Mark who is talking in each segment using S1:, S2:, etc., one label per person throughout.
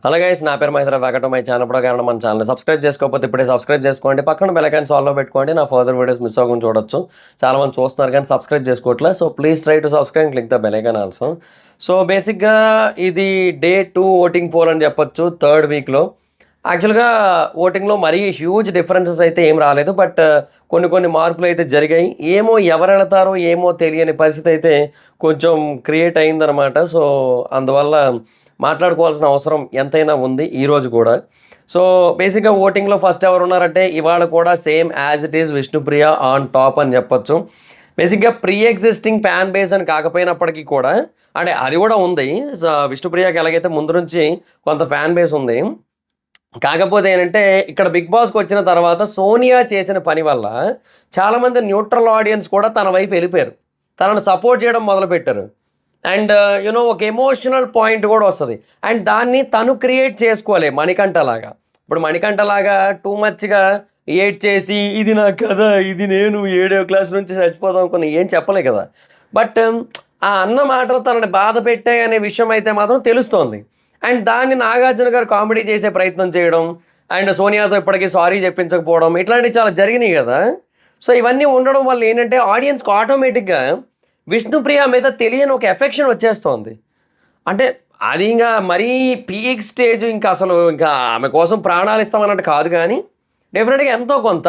S1: Hello guys, నా పేరు Mahendra. Welcome to my channel. ఇప్పుడు కారణం మన ఛానల్ సబ్స్క్రైబ్ చేసుకోకపోతే ఇప్పుడే సబ్స్క్రైబ్ చేసుకోండి. పక్కన బెల్ ఐకాన్ ఆల్లో పెట్టుకోండి. నా ఫర్దర్ వీడియోస్ మిస్ అవ్వకుండా చూడొచ్చు. చాలా మంది చూస్తున్నారు కానీ సబ్స్క్రైబ్ చేసుకోవట్లేదు. So please try to subscribe and click the bell icon also. So బేసిక్గా ఇది డే 2 ఓటింగ్ పోల్ అని చెప్పొచ్చు, థర్డ్ వీక్లో. యాక్చువల్గా ఓటింగ్లో మరీ హ్యూజ్ డిఫరెన్సెస్ అయితే ఏం రాలేదు, బట్ కొన్ని మార్పులు అయితే జరిగాయి. ఏమో ఎవరు వెళతారో ఏమో తెలియని పరిస్థితి అయితే కొంచెం క్రియేట్ అయిందనమాట. సో అందువల్ల మాట్లాడుకోవాల్సిన అవసరం ఎంతైనా ఉంది ఈరోజు కూడా. సో బేసిక్గా ఓటింగ్లో ఫస్ట్ ఎవరు ఉన్నారంటే ఇవాళ కూడా same as it is Vishnupriya on top అని చెప్పొచ్చు. బేసిక్గా ప్రీ ఎగ్జిస్టింగ్ ఫ్యాన్ బేస్ అని కాకపోయినప్పటికీ కూడా, అంటే అది కూడా ఉంది. విష్ణుప్రియకి ఎలాగైతే ముందు నుంచి కొంత ఫ్యాన్ బేస్ ఉంది. కాకపోతే ఏంటంటే ఇక్కడ బిగ్ బాస్కి వచ్చిన తర్వాత సోనియా చేసిన పని వల్ల చాలామంది న్యూట్రల్ ఆడియన్స్ కూడా తన వైపు వెళ్ళిపోయారు, తనను సపోర్ట్ చేయడం మొదలుపెట్టారు. అండ్ ఒక ఎమోషనల్ పాయింట్ కూడా వస్తుంది. అండ్ దాన్ని తను క్రియేట్ చేసుకోవాలి మణికంఠలాగా. ఇప్పుడు మణికంఠలాగా టూ మచ్గా ఏడ్ చేసి ఇది నా కథ, ఇది నేను 7వ క్లాస్ నుంచి చచ్చిపోదాం అనుకుని ఏం చెప్పలే కదా. బట్ ఆ అన్న మాటలు తనని బాధ పెట్టాయి అనే విషయం అయితే మాత్రం తెలుస్తోంది. అండ్ దాన్ని నాగార్జున గారు కామెడీ చేసే ప్రయత్నం చేయడం, అండ్ సోనియాతో ఇప్పటికీ సారీ చెప్పించకపోవడం, ఇట్లాంటివి చాలా జరిగినాయి కదా. సో ఇవన్నీ ఉండడం వల్ల ఏంటంటే ఆడియన్స్కి ఆటోమేటిక్గా విష్ణుప్రియ మీద తెలియని ఒక ఎఫెక్షన్ వచ్చేస్తోంది. అంటే అది ఇంకా మరీ పీక్ స్టేజ్, ఇంకా అసలు ఇంకా ఆమె కోసం ప్రాణాలు ఇస్తామన్నట్టు కాదు, కానీ డెఫినెట్గా ఎంతో కొంత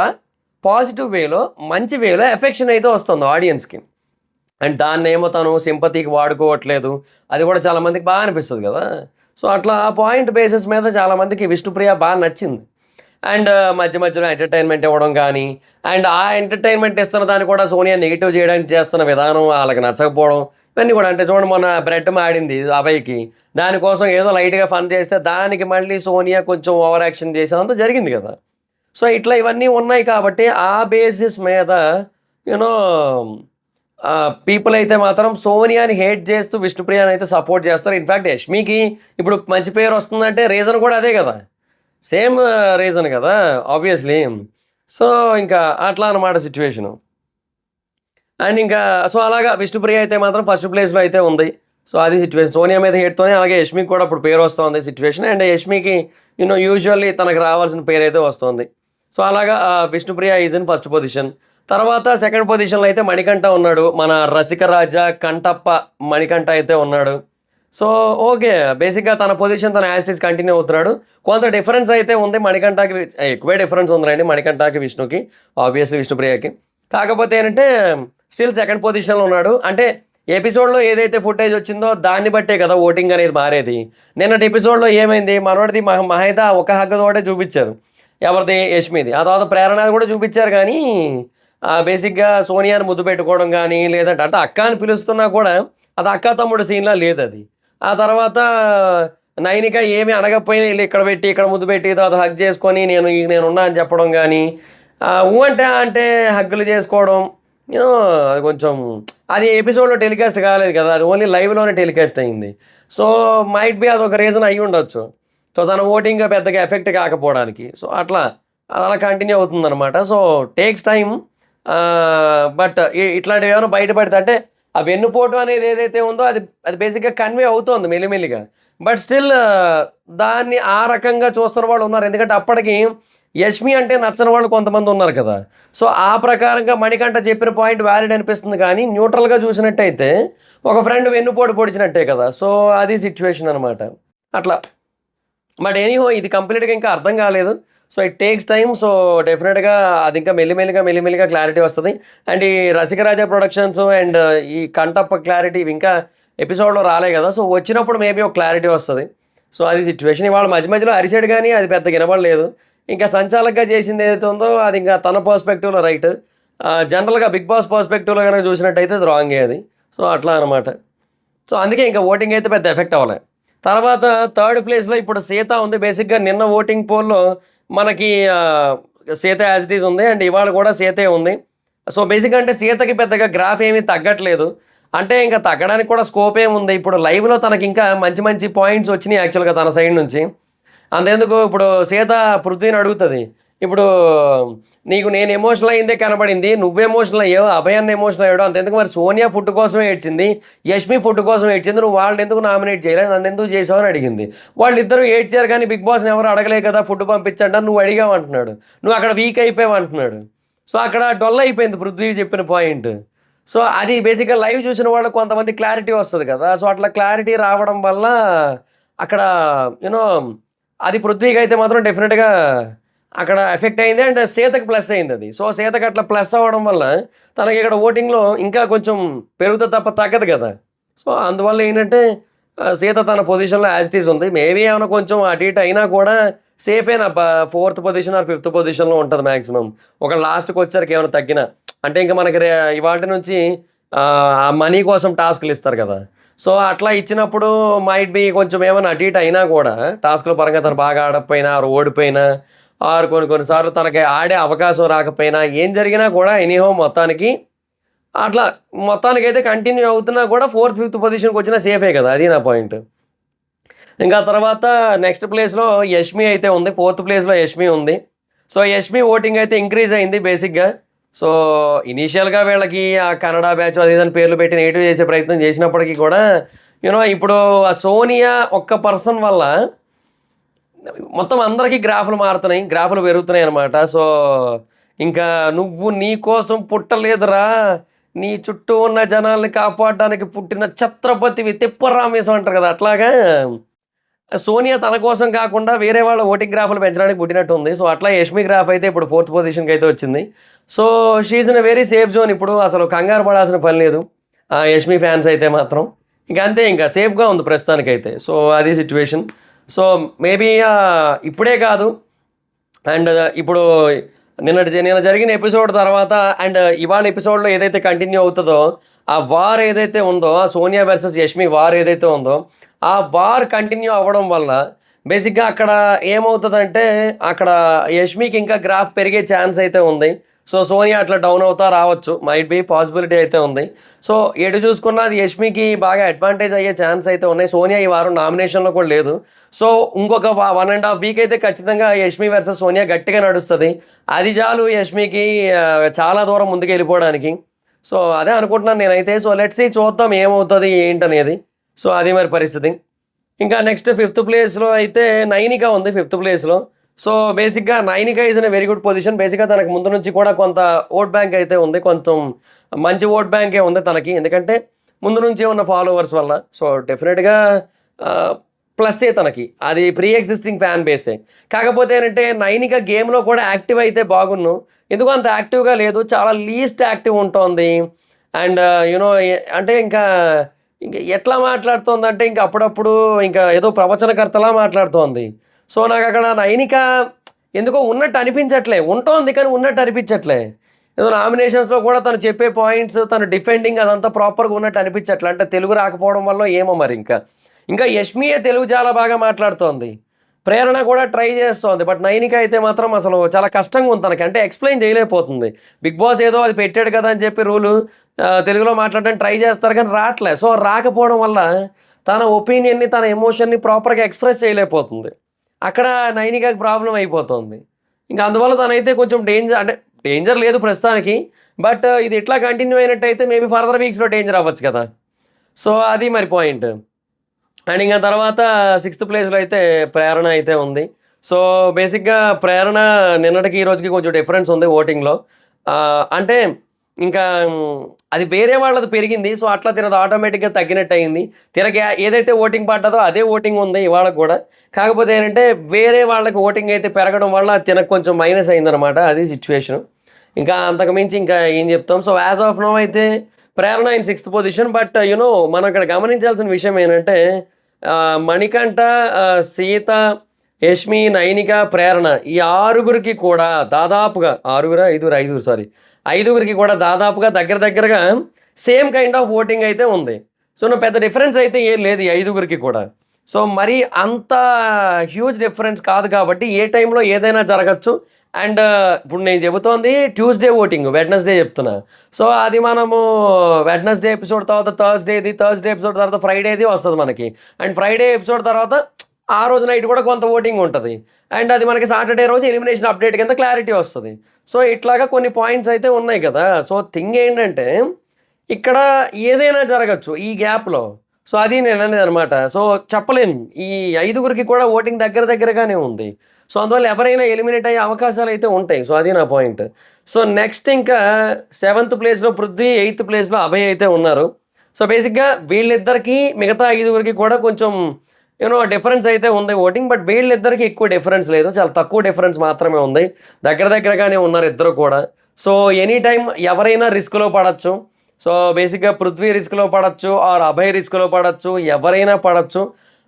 S1: పాజిటివ్ వేలో, మంచి వేలో ఎఫెక్షన్ అయితే వస్తుంది ఆడియన్స్కి. అండ్ దాన్ని ఏమో తను సింపతికి వాడుకోవట్లేదు, అది కూడా చాలామందికి బాగా అనిపిస్తుంది కదా. సో అట్లా ఆ పాయింట్ బేసిస్ మీద చాలామందికి విష్ణుప్రియ బాగా నచ్చింది. అండ్ మధ్య మధ్యలో ఎంటర్టైన్మెంట్ ఇవ్వడం కానీ, అండ్ ఆ ఎంటర్టైన్మెంట్ ఇస్తున్న దాన్ని కూడా సోనియా నెగిటివ్ చేయడానికి చేస్తున్న విధానం వాళ్ళకి నచ్చకపోవడం, ఇవన్నీ కూడా. అంటే చూడండి, మొన్న బ్రెడ్ మాడింది అభయ్కి, దానికోసం ఏదో లైట్గా ఫన్ చేస్తే దానికి మళ్ళీ సోనియా కొంచెం ఓవర్ యాక్షన్ చేసేదంతా జరిగింది కదా. సో ఇట్లా ఇవన్నీ ఉన్నాయి కాబట్టి ఆ బేసిస్ మీద యూనో పీపుల్ అయితే మాత్రం సోనియాని హేట్ చేస్తూ విష్ణుప్రియని అయితే సపోర్ట్ చేస్తారు. ఇన్ఫ్యాక్ట్ యష్మికి ఇప్పుడు మంచి పేరు వస్తుందంటే రీజన్ కూడా అదే కదా, సేమ్ రీజన్ కదా ఆబ్వియస్లీ. సో ఇంకా అట్లా అనమాట సిచ్యువేషను. అండ్ ఇంకా సో అలాగా విష్ణుప్రియ అయితే మాత్రం ఫస్ట్ ప్లేస్లో అయితే ఉంది. సో అది సిచ్యువేషన్. సోనియా మీద హేట్తోనే అలాగే యష్మికి కూడా ఇప్పుడు పేరు వస్తుంది సిచ్యువేషన్. అండ్ యష్మికి యూజువల్లీ తనకు రావాల్సిన పేరు అయితే వస్తుంది. సో అలాగా Vishnupriya is in first position. తర్వాత సెకండ్ పొజిషన్లో అయితే మణికంఠ ఉన్నాడు, మన రసిక రాజా కంటప్ప మణికంఠ అయితే ఉన్నాడు. సో ఓకే, బేసిక్గా తన పొజిషన్ తన యాస్టీస్ కంటిన్యూ అవుతున్నాడు. కొంత డిఫరెన్స్ అయితే ఉంది మణికంఠకి, ఎక్కువే డిఫరెన్స్ ఉందండి మణికంఠకి విష్ణుకి, ఆబ్వియస్లీ విష్ణుప్రియకి. కాకపోతే ఏంటంటే స్టిల్ సెకండ్ పొజిషన్లో ఉన్నాడు. అంటే ఎపిసోడ్లో ఏదైతే ఫుటేజ్ వచ్చిందో దాన్ని బట్టే కదా ఓటింగ్ అనేది మారేది. నిన్నటి ఎపిసోడ్లో ఏమైంది, మనోడిది మహేదా ఒక హగ్గతోటే చూపించారు, ఎవరిది, యష్మిది. ఆ తర్వాత ప్రేరణ కూడా చూపించారు, కానీ బేసిక్గా సోనియాని ముద్దు పెట్టుకోవడం కానీ, లేదంటే అంటే అక్క అని పిలుస్తున్నా కూడా అది అక్క తమ్ముడు సీన్లా లేదు అది. ఆ తర్వాత నైనిక ఏమి అడగకపోయినా వెళ్ళి ఇక్కడ పెట్టి ఇక్కడ ముద్దు పెట్టి తర్వాత హగ్ చేసుకొని నేనున్నా అని చెప్పడం కానీ, ఊ అంటే హగ్గులు చేసుకోవడం, అది కొంచెం అది ఎపిసోడ్లో టెలికాస్ట్ కాలేదు కదా, అది ఓన్లీ లైవ్లోనే టెలికాస్ట్ అయింది. సో మైట్ బి అదొక రీజన్ అయ్యి ఉండొచ్చు. సో తన ఓటింగ్ పెద్దగా ఎఫెక్ట్ కాకపోవడానికి. సో అట్లా అలా కంటిన్యూ అవుతుందన్నమాట. So takes time. బట్ ఇట్లాంటివి ఏమైనా బయటపడితే, అంటే ఆ వెన్నుపోటు అనేది ఏదైతే ఉందో అది అది బేసిక్గా కన్వే అవుతోంది మెల్లిమెల్లిగా. బట్ స్టిల్ దాన్ని ఆ రకంగా చూస్తున్న వాళ్ళు ఉన్నారు. ఎందుకంటే అప్పటికి యష్మి అంటే నచ్చని వాళ్ళు కొంతమంది ఉన్నారు కదా. సో ఆ ప్రకారంగా మణికంఠ చెప్పిన పాయింట్ వ్యాలిడ్ అనిపిస్తుంది, కానీ న్యూట్రల్గా చూసినట్టయితే ఒక ఫ్రెండ్ వెన్నుపోటు పొడిచినట్టే కదా. సో అది సిచ్యువేషన్ అనమాట అట్లా. బట్ ఎనీహో ఇది కంప్లీట్గా ఇంకా అర్థం కాలేదు. So it takes time. So డెఫినెట్గా అది ఇంకా మెల్లిమెల్లిగా క్లారిటీ వస్తుంది. అండ్ ఈ రసికరాజా ప్రొడక్షన్స్ అండ్ ఈ కంటప్ప క్లారిటీ ఇవి ఇంకా ఎపిసోడ్లో రాలే కదా. సో వచ్చినప్పుడు మేబీ ఒక క్లారిటీ వస్తుంది. సో అది సిచ్యువేషన్. ఇవాళ మధ్యలో అరిసాడు, కానీ అది పెద్దగా వినబడలేదు. ఇంకా సంచాలకంగా చేసింది ఏదైతే ఉందో అది ఇంకా తన పర్స్పెక్టివ్లో రైట్. జనరల్గా బిగ్ బాస్ పర్స్పెక్టివ్లో కనుక చూసినట్టయితే అది రాంగే అది. సో అట్లా అనమాట. సో అందుకే ఇంకా ఓటింగ్ అయితే పెద్ద ఎఫెక్ట్ అవ్వలే. తర్వాత థర్డ్ ప్లేస్లో ఇప్పుడు సీత ఉంది. బేసిక్గా నిన్న ఓటింగ్ పోల్లో మనకి సీత యాజ్ ఇట్ ఈజ్ ఉంది, అండ్ ఇవాళ కూడా సీతే ఉంది. సో బేసిక్గా అంటే సీతకి పెద్దగా గ్రాఫ్ ఏమీ తగ్గట్లేదు. అంటే ఇంకా తగ్గడానికి కూడా స్కోప్ ఏముంది. ఇప్పుడు లైవ్లో తనకి ఇంకా మంచి పాయింట్స్ వచ్చినాయి యాక్చువల్గా తన సైడ్ నుంచి. అంతేందుకు ఇప్పుడు సీత పృథ్వీని అడుగుతుంది, ఇప్పుడు నీకు నేను ఎమోషనల్ అయిందే కనబడింది, నువ్వు ఎమోషనల్ అయ్యావు, అభయాన్ని ఎమోషనల్ అయ్యాడు. అంతెందుకు మరి సోనియా ఫుడ్ కోసం ఏడ్చింది, యష్మి ఫుడ్ కోసం ఏడ్చింది, నువ్వు వాళ్ళని ఎందుకు నామినేట్ చేయలేదు, నన్ను ఎందుకు చేసావు అని అడిగింది. వాళ్ళిద్దరూ ఏడ్చారు కానీ బిగ్ బాస్ని ఎవరు అడగలే కదా ఫుడ్ పంపించండి, నువ్వు అడిగావు అంటున్నాడు. నువ్వు అక్కడ వీక్ అయిపోయావు అంటున్నాడు. సో అక్కడ డొల్ అయిపోయింది పృథ్వీ చెప్పిన పాయింట్. సో అది బేసిక్గా లైవ్ చూసిన వాళ్ళు కొంతమంది క్లారిటీ వస్తుంది కదా. సో అట్లా క్లారిటీ రావడం వల్ల అక్కడ యూనో అది పృథ్వీకి అయితే మాత్రం డెఫినెట్గా అక్కడ ఎఫెక్ట్ అయింది. అండ్ సీతకు ప్లస్ అయింది అది. సో సీతకు అట్లా ప్లస్ అవ్వడం వల్ల తనకి ఇక్కడ ఓటింగ్లో ఇంకా కొంచెం పెరుగుతుంది తప్ప తగ్గదు కదా. సో అందువల్ల ఏంటంటే సీత తన పొజిషన్లో యాజ్ ఇట్ ఈస్ ఉంది. మేబీ ఏమైనా కొంచెం అటు ఇటు అయినా కూడా సేఫ్ అయినా 4th పొజిషన్ ఆర్ 5th పొజిషన్లో ఉంటుంది మ్యాక్సిమం. ఒక లాస్ట్కి వచ్చేసరికి ఏమైనా తగ్గినా అంటే ఇంకా మనకి ఇవాటి నుంచి ఆ మనీ కోసం టాస్క్లు ఇస్తారు కదా. సో అట్లా ఇచ్చినప్పుడు మైట్ బి కొంచెం ఏమైనా అటు ఇటు అయినా కూడా టాస్క్ల పరంగా తను బాగా ఆడకపోయినా ఆరు ఓడిపోయినా ఆరు కొన్నిసార్లు తనకి ఆడే అవకాశం రాకపోయినా ఏం జరిగినా కూడా ఎనీహో మొత్తానికి అట్లా మొత్తానికైతే కంటిన్యూ అవుతున్నా కూడా 4th 5th పొజిషన్కి వచ్చినా సేఫే కదా. అది నా పాయింట్. ఇంకా తర్వాత నెక్స్ట్ ప్లేస్లో యష్మి అయితే ఉంది, 4th ప్లేస్లో యష్మి ఉంది. సో యష్మి ఓటింగ్ అయితే ఇంక్రీజ్ అయింది బేసిక్గా. సో ఇనీషియల్గా వీళ్ళకి ఆ కన్నడ బ్యాచ్ అది ఇదని పేర్లు పెట్టి నెగిటివ్ చేసే ప్రయత్నం చేసినప్పటికీ కూడా ఇప్పుడు ఆ సోనియా ఒక్క పర్సన్ వల్ల మొత్తం అందరికీ గ్రాఫ్లు మారుతున్నాయి, గ్రాఫ్లు పెరుగుతున్నాయి అనమాట. సో ఇంకా నువ్వు నీ కోసం పుట్టలేదురా, నీ చుట్టూ ఉన్న జనాల్ని కాపాడడానికి పుట్టిన ఛత్రపతివి తిప్పరామేశం అంటారు కదా. అట్లాగా సోనియా తన కోసం కాకుండా వేరే వాళ్ళ ఓటింగ్ గ్రాఫ్లు పెంచడానికి పుట్టినట్టు ఉంది. సో అట్లా యష్మి గ్రాఫ్ అయితే ఇప్పుడు 4th పొజిషన్కి అయితే వచ్చింది. So she's in a very safe zone. ఇప్పుడు అసలు కంగారు పడాల్సిన పని లేదు యష్మి ఫ్యాన్స్ అయితే మాత్రం. ఇంకా అంతే, ఇంకా సేఫ్గా ఉంది ప్రస్తుతానికైతే. సో అది సిచ్యువేషన్. సో మేబీ ఇప్పుడే కాదు అండ్ ఇప్పుడు నిన్న జరిగిన ఎపిసోడ్ తర్వాత అండ్ ఇవాళ ఎపిసోడ్లో ఏదైతే కంటిన్యూ అవుతుందో ఆ వార్ ఏదైతే ఉందో, ఆ సోనియా వర్సెస్ యష్మి వార్ ఏదైతే ఉందో ఆ వార్ కంటిన్యూ అవ్వడం వల్ల బేసిక్గా అక్కడ ఏమవుతుందంటే అక్కడ యష్మికి ఇంకా గ్రాఫ్ పెరిగే ఛాన్స్ అయితే ఉంది. సో సోనియా అట్లా డౌన్ అవుతా రావచ్చు, మైట్ బీ పాసిబిలిటీ అయితే ఉంది. సో ఎటు చూసుకున్నా అది యష్మికి బాగా అడ్వాంటేజ్ అయ్యే ఛాన్స్ అయితే ఉన్నాయి. సోనియా ఈ వారం నామినేషన్లో కూడా లేదు. సో ఇంకొక 1.5 వీక్ అయితే ఖచ్చితంగా యష్మి వర్సెస్ సోనియా గట్టిగా నడుస్తుంది. అది చాలు యష్మికి చాలా దూరం ముందుకు వెళ్ళిపోవడానికి. సో అదే అనుకుంటున్నాను నేనైతే. సో లెట్స్ సీ, చూద్దాం ఏమవుతుంది ఏంటనేది. సో అది మరి పరిస్థితి. ఇంకా నెక్స్ట్ 5th ప్లేస్లో అయితే నైనిక ఉంది 5th ప్లేస్లో. సో బేసిక్గా Nainika is in a very good position. బేసిక్గా తనకు ముందు నుంచి కూడా కొంత ఓట్ బ్యాంక్ అయితే ఉంది, కొంచెం మంచి ఓట్ బ్యాంకే ఉంది తనకి, ఎందుకంటే ముందు నుంచే ఉన్న ఫాలోవర్స్ వల్ల. సో డెఫినెట్గా ప్లస్సే తనకి, అది ప్రీ ఎగ్జిస్టింగ్ ఫ్యాన్ బేసే. కాకపోతే ఏంటంటే నైనిక గేమ్లో కూడా యాక్టివ్ అయితే బాగున్ను, ఎందుకు అంత యాక్టివ్గా లేదు, చాలా లీస్ట్ యాక్టివ్ ఉంటుంది. అండ్ అంటే ఇంకా ఎట్లా మాట్లాడుతోందంటే ఇంకా అప్పుడప్పుడు ఇంకా ఏదో ప్రవచనకర్తలా మాట్లాడుతోంది. సో నాకు అక్కడ నైనిక ఎందుకో ఉన్నట్టు అనిపించట్లే, ఉంటుంది కానీ ఉన్నట్టు అనిపించట్లే. ఏదో నామినేషన్స్లో కూడా తను చెప్పే పాయింట్స్, తను డిఫెండింగ్ అదంతా ప్రాపర్గా ఉన్నట్టు అనిపించట్లే. అంటే తెలుగు రాకపోవడం వల్ల ఏమో మరి. ఇంకా యష్మియే తెలుగు చాలా బాగా మాట్లాడుతోంది, ప్రేరణ కూడా ట్రై చేస్తోంది. బట్ నైనిక అయితే మాత్రం అసలు చాలా కష్టంగా ఉంది తనకి, అంటే ఎక్స్ప్లెయిన్ చేయలేకపోతుంది. బిగ్ బాస్ ఏదో అది పెట్టాడు కదా అని చెప్పి రూలు తెలుగులో మాట్లాడడానికి ట్రై చేస్తారు కానీ రావట్లే. సో రాకపోవడం వల్ల తన ఒపీనియన్ని, తన ఎమోషన్ని ప్రాపర్గా ఎక్స్ప్రెస్ చేయలేకపోతుంది. అక్కడ నైనికాకి ప్రాబ్లం అయిపోతుంది. ఇంకా అందువల్ల తనైతే కొంచెం అంటే డేంజర్ లేదు ప్రస్తుతానికి, బట్ ఇది ఇట్లా కంటిన్యూ అయినట్టయితే మేబీ ఫర్దర్ వీక్స్లో డేంజర్ అవ్వచ్చు కదా. సో అది మరి పాయింట్. అండ్ ఇంకా తర్వాత 6th ప్లేస్లో అయితే ప్రేరణ అయితే ఉంది. సో బేసిక్గా ప్రేరణ నిన్నటికి ఈ రోజుకి కొంచెం డిఫరెన్స్ ఉంది ఓటింగ్లో. అంటే ఇంకా అది వేరే వాళ్ళది పెరిగింది. సో అట్లా తినది ఆటోమేటిక్గా తగ్గినట్టు అయింది. తినకి ఏదైతే ఓటింగ్ పడ్డదో అదే ఓటింగ్ ఉంది ఇవాళ కూడా. కాకపోతే ఏంటంటే వేరే వాళ్ళకి ఓటింగ్ అయితే పెరగడం వల్ల తినకు కొంచెం మైనస్ అయిందనమాట, అది సిచ్యువేషన్. ఇంకా అంతకు మించి ఇంకా ఏం చెప్తాం. సో యాజ్ ఆఫ్ నో అయితే ప్రేరణ ఇన్ 6th పొజిషన్. బట్ మనం ఇక్కడ గమనించాల్సిన విషయం ఏంటంటే మణికంఠ, సీత, యష్మి, నైనిక, ప్రేరణ ఈ ఆరుగురికి కూడా దాదాపుగా ఐదుగురికి కూడా దాదాపుగా దగ్గరగా సేమ్ కైండ్ ఆఫ్ ఓటింగ్ అయితే ఉంది. సో పెద్ద డిఫరెన్స్ అయితే ఏం లేదు ఈ ఐదుగురికి కూడా. సో మరి అంత హ్యూజ్ డిఫరెన్స్ కాదు కాబట్టి ఏ టైంలో ఏదైనా జరగచ్చు. అండ్ ఇప్పుడు నేను చెబుతోంది ట్యూస్డే ఓటింగ్, వెడ్నెస్డే చెప్తున్నా. సో అది మనము వెడ్నెస్డే ఎపిసోడ్ తర్వాత థర్స్డే ఎపిసోడ్ తర్వాత ఫ్రైడేది వస్తుంది మనకి. అండ్ ఫ్రైడే ఎపిసోడ్ తర్వాత ఆ రోజు నైట్ కూడా కొంత ఓటింగ్ ఉంటది. అండ్ అది మనకి సాటర్‌డే రోజు ఎలిమినేషన్ అప్డేట్ కింద క్లారిటీ వస్తది. సో, ఇట్లాగా కొన్ని పాయింట్స్ అయితే ఉన్నాయి కదా! సో, థింగ్ ఏంటంటే ఇక్కడ ఏదైనా జరగొచ్చు ఈ గ్యాప్‌లో. సో, అది నేననేదనమాట. సో, చెప్పలేం. ఈ ఐదుగురికి కూడా ఓటింగ్ దగ్గర దగ్గరగానే ఉంది. సో, అందువల్ల ఎవరైనా ఎలిమినేట్ అయ్యే అవకాశాలైతే ఉంటాయి. సో, అది నా పాయింట్. సో, నెక్స్ట్ ఇంకా సెవెంత్ ప్లేస్‌లో పృథ్వీ, ఎయిత్ ప్లేస్‌లో అభయ్ అయితే ఉన్నారు. సో, బేసిక్‌గా వీళ్ళిద్దరికీ మిగతా ఐదుగురికి కూడా కొంచెం డిఫరెన్స్ అయితే ఉంది ఓటింగ్. బట్ వీళ్ళిద్దరికీ ఎక్కువ డిఫరెన్స్ లేదు. చాలా తక్కువ డిఫరెన్స్ మాత్రమే ఉంది. దగ్గర దగ్గరగానే ఉన్నారు ఇద్దరు కూడా. సో, ఎనీ టైమ్ ఎవరైనా రిస్క్‌లో పడొచ్చు. సో, బేసిక్‌గా పృథ్వీ రిస్క్‌లో పడొచ్చు ఆర్ అభయ్ రిస్క్‌లో పడొచ్చు. ఎవరైనా పడొచ్చు.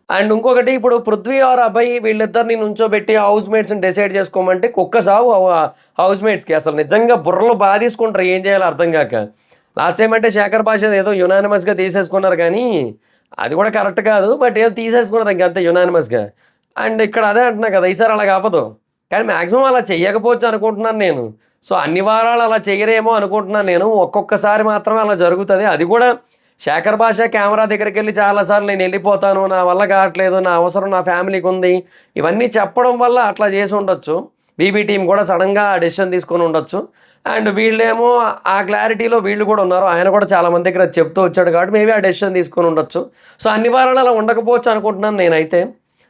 S1: అండ్ ఇంకొకటి ఇప్పుడు పృథ్వీ ఆర్ అభయ్ వీళ్ళిద్దరిని నుంచోబెట్టి హౌస్‌మేట్స్‌ని డిసైడ్ చేసుకోమంటే కుక్క సావు హౌస్‌మేట్స్‌కి అసలు నిజంగా బుర్రలు బాధేసుకుంటారు ఏం చేయాలో అర్థం గాక. లాస్ట్ టైమ్ అంటే శేఖర్ భాష ఏదో యునానిమస్‌గా తీసేసుకున్నారు గానీ, అది కూడా కరెక్ట్ కాదు. బట్ ఏదో తీసేసుకున్నారు ఇంకంతే యునానిమస్‌గా. అండ్ ఇక్కడ అదే అంటున్నా కదా! ఈసారి అలాగ అవ్వదు. కానీ మాక్సిమం అలా చెయ్యకపోవచ్చు అనుకుంటున్నాను నేను. సో, అన్ని వారాలు అలా చెయ్యరేమో అనుకుంటున్నాను నేను. ఒక్కొక్కసారి మాత్రమే అలా జరుగుతది. అది కూడా శేఖర్ భాష కెమెరా దగ్గరికెళ్ళి చాలా సార్లు నేనెళ్ళిపోతాను. నా వల్ల కావట్లేదు. నా అవసరం నా ఫ్యామిలీకుంది. ఇవన్నీ చెప్పడం వల్ల అట్లా చేసుండొచ్చు. బీబీ టీమ్ కూడా సడెన్‌గా ఆ డెసిషన్ తీసుకొని ఉండొచ్చు. అండ్ వీళ్ళేమో ఆ క్లారిటీలో వీళ్ళు కూడా ఉన్నారు. ఆయన కూడా చాలా మంది దగ్గర చెప్తూ వచ్చాడు కాబట్టి మేబీ ఆ డెసిషన్ తీసుకొని ఉండొచ్చు. సో, అన్ని వారాలు అలా ఉండకపోవచ్చు అనుకుంటున్నాను నేనైతే.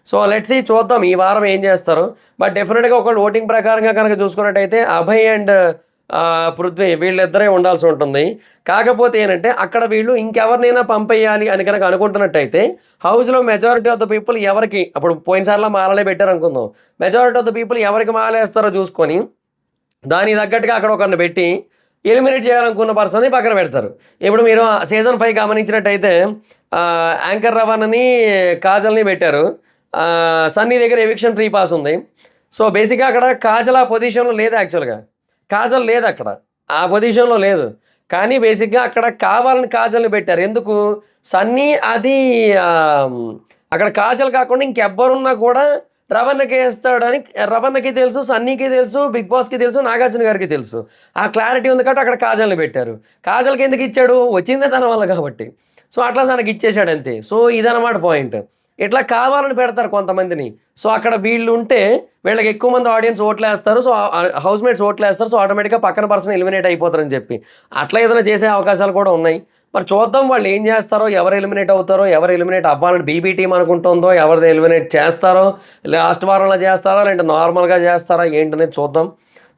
S1: సో, లెట్స్ సీ చూద్దాం ఈ వారం ఏం చేస్తారో. బట్ డెఫినిట్‌గా ఒకవేళ ఓటింగ్ ప్రకారంగా కనుక చూసుకున్నట్టయితే అభయ్ అండ్ పృథ్వీ వీళ్ళిద్దరే ఉండాల్సి ఉంటుంది. కాకపోతే ఏంటంటే అక్కడ వీళ్ళు ఇంకెవరినైనా పంపేయాలి అని కనుక అనుకుంటున్నట్టయితే హౌస్‌లో మెజారిటీ ఆఫ్ ద పీపుల్ ఎవరికి అప్పుడు పోయినసారిలా మాలలే పెట్టారనుకుందాం. మెజారిటీ ఆఫ్ ద పీపుల్ ఎవరికి మాలేస్తారో చూసుకొని దానికి తగ్గట్టుగా అక్కడ ఒకరిని పెట్టి ఎలిమినేట్ చేయాలనుకున్న పర్సన్‌ని పక్కన పెడతారు. ఇప్పుడు మీరు సీజన్ 5 గమనించినట్టయితే యాంకర్ రవానాని, కాజల్‌ని పెట్టారు. సన్నీ దగ్గర ఎవిక్షన్ ఫ్రీ పాస్ ఉంది. సో, బేసిక్‌గా అక్కడ కాజల్ ఆ పొజిషన్‌లో లేదు యాక్చువల్‌గా. కాజల్ లేదక్కడ. ఆ పొజిషన్‌లో లేదు. కానీ బేసిక్‌గా అక్కడ కావాలని కాజల్‌ని పెట్టారు. ఎందుకు? సన్నీ అది ఆహ్, అక్కడ కాజల్ కాకుండా ఇంకెవ్వరున్నా కూడా రవణకే ఏస్తాడని రవణకి తెలుసు, సన్నీకి తెలుసు, బిగ్ బాస్‌కి తెలుసు, నాగార్జున గారికి తెలుసు. ఆ క్లారిటీ ఉంది కాబట్టి అక్కడ కాజల్‌ని పెట్టారు. కాజల్‌కి ఎందుకిచ్చాడు? వచ్చిందే తన వల్ల కాబట్టి. సో, అట్లా తనకిచ్చేసాడంతే. సో, ఇదనమాట పాయింట్. ఇట్లా కావాలని పెడతారు కొంతమందిని. సో, అక్కడ వీళ్ళుంటే వీళ్ళకి ఎక్కువ మంది ఆడియన్స్ ఓట్లేస్తారు. సో, హౌస్‌మేట్స్ ఓట్లేస్తారు. సో, ఆటోమేటిక్‌గా పక్కన పర్సన్ ఎలిమినేట్ అయిపోతారని చెప్పి. అట్లా ఏదైనా చేసే అవకాశాలు కూడా ఉన్నాయి. మరి చూద్దాం వాళ్ళు ఏం చేస్తారో, ఎవరు ఎలిమినేట్ అవుతారో, ఎవరు ఎలిమినేట్ అవ్వాలని బీబీ టీమ్ అనుకుంటుందో, ఎవరిది ఎలిమినేట్ చేస్తారో, లాస్ట్ వారంలో చేస్తారా? లేదంటే నార్మల్‌గా చేస్తారా? ఏంటనేది చూద్దాం.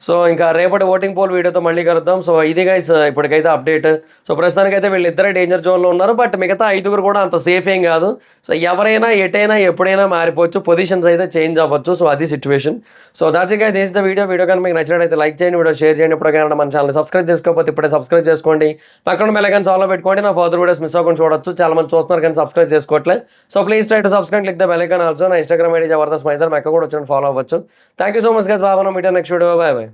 S1: సో, ఇంకా రేపటి ఓటింగ్ పోల్ వీడియోతో మళ్ళీ కలుద్దాం. సో, ఇది గైస్ ఇప్పటికైతే అప్డేట్. సో, ప్రస్తుతానికైతే వీళ్ళిద్దరే డేంజర్ జోన్‌లో ఉన్నారు. బట్ మిగతా ఐదుగురు కూడా అంత సేఫ్ ఏం కాదు. సో, ఎవరైనా, ఎటైనా, ఎప్పుడైనా మారిపోవచ్చు. పొజిషన్స్ అయితే చేంజ్ అవ్వచ్చు. సో, అది situation. So, that's it guys. This is the video. Video కనుక మీకు నచ్చినట్లయితే లైక్ చేయండి. వీడియో షేర్ చేయండి. ఇప్పటికైనా మన ఛానల్ సబ్స్క్రైబ్ చేసుకోకపోతే ఇప్పుడే సబ్స్క్రైబ్ చేసుకోండి. పక్కన బెల్ ఐకాన్ ఆన్లో పెట్టుకోండి. నా ఫర్దర్ వీడియోస్ మిస్ అవ్వకుండా చూడొచ్చు. చాలా మంది చూస్తున్నారు కానీ సబ్స్క్రైబ్ చేసుకోవట్లేదు. So, please try to subscribe, click the bell icon also. నా ఇన్స్టాగ్రామ్ ఐడి జబర్దస్త్ మైదర్, మెక్క కూడా వచ్చి ఫాలో అవ్వచ్చు. Thank you so much guys. బాబా మీటర్ నెక్స్ట్ వీడియో. Bye by.